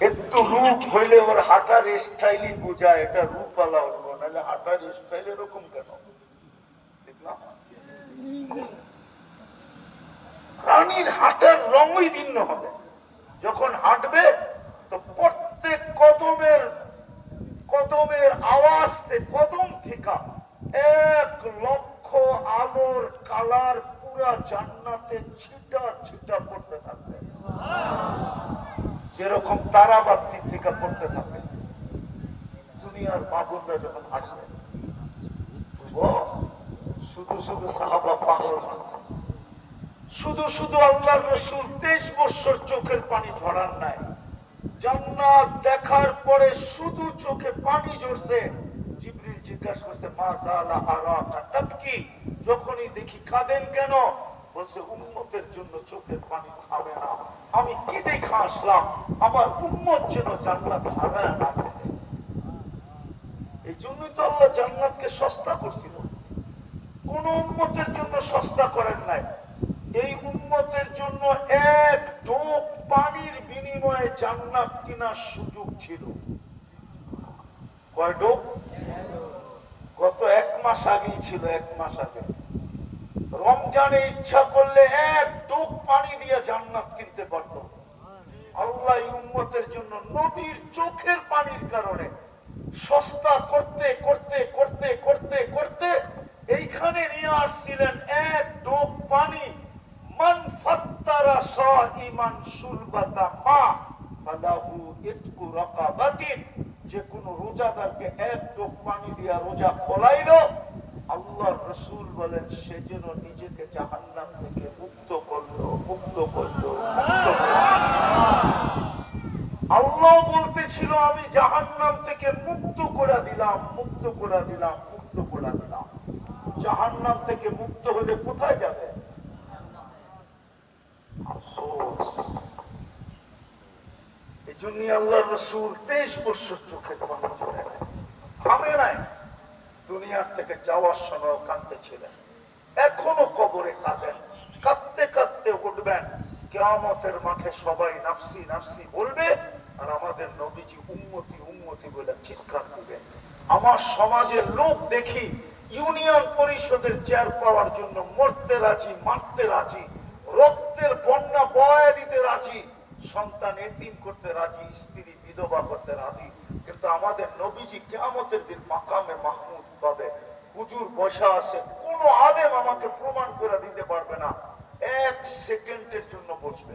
একটু রূপ হইলে ওর হাঁটার স্টাইলই বোঝায় এটা রূপ আলা হলো, নাহলে হাঁটার স্টাইল এরকম কেন? ঠিক না? প্রাণীর হাঁটার রঙই ভিন্ন হবে। যখন হাঁটবে তো প্রত্যেক কদমের কদমের আওয়াজ কদম থেকে 1,00,000 আলোর কালার পুরা জান্নাতে ছিটা ছিটা পড়তে থাকবে, যেরকম তারাবাতি থেকে পড়তে থাকে। দুনিয়ার বাবুরা যখন হাঁটবে শুধু শুধু সাহাবা পাগল, শুধু শুধু আল্লাহর রাসূল 23 বছর চোখের পানি ঝরার নাই। জান্নাত দেখার পরে শুধু চোখে পানি ঝরছে। জিবরিল জিজ্ঞাসা করছে মা যালা আরাকা তাবকি, যখনই দেখি কাঁদেন কেন? বলছে উম্মতের জন্য চোখের পানি থামে না। আমি কি দেখে আসলাম? আমার উম্মত যেন জান্নাত হারায় না ফেলে। এই জন্যই তো আল্লাহ জান্নাতকে সস্তা করছিল। কোন উম্মতের জন্য সস্তা করেন নাই। এই উম্মতের জন্য এক ঢোক পানির বিনিময়ে জান্নাত কেনার সুযোগ ছিল। কয় ঢোক? গত 1 মাস আগেই ছিল, 1 মাস আগে রমজানে ইচ্ছা করলে এক ঢোক পানি দিয়ে জান্নাত কিনতে পারত। আল্লাহ এই উম্মতের জন্য নবীর চোখের পানির কারণে সস্তা করতে করতে করতে করতে করতে এইখানে নিয়ে আসছিলেন এক ঢোক পানি। মান ফাত্তারা সাইমান শুরবাতা মা ফালাহু ইতকু রাকাবাতিন, যে কোন রোজাদারকে এক ঢোক পানি দিয়া রোজা খোলাইলো, আল্লাহর রাসূল বলেন সে যেন নিজেকে জাহান্নাম থেকে মুক্ত করলো, মুক্ত করলো, মুক্ত করলো। আল্লাহ বলতেছিল আমি জাহান্নাম থেকে মুক্ত করে দিলাম, মুক্ত করে দিলাম, মুক্ত করে দিলাম। জাহান্নাম থেকে মুক্ত হলে কোথায় যাবে? আফসোস। এই জন্য আল্লাহর রাসূল 23 বছর চোখে পানি ঝরে নাই, থামে নাই। দুনিয়ার থেকে যাওয়ার সময় কাঁদতেছিলেন, এখনো কবরে কাঁদেন। কাঁদতে কাঁদতে উঠবেন, কিয়ামতের মাঠে সবাই নাফসি নাফসি বলবে, আর আমাদের নবীজি উম্মতি উম্মতি বলে চিৎকার দিবেন। আমার সমাজের লোক দেখি ইউনিয়ন পরিষদের চেয়ার পাওয়ার জন্য মরতে রাজি, মারতে রাজি, রক্তের বন্যা বয়ে দিতে রাজি, সন্তান এতিম করতে রাজি, স্ত্রী বিধবা করতে রাজি। কিন্তু আমাদের নবীজি কিয়ামতের দিন মাকামে মাহমুদ পাবে, হুজুর বসা আছে, কোন আলেম আমাকে প্রমাণ করে দিতে পারবে না, 1 সেকেন্ডের জন্য বসবে।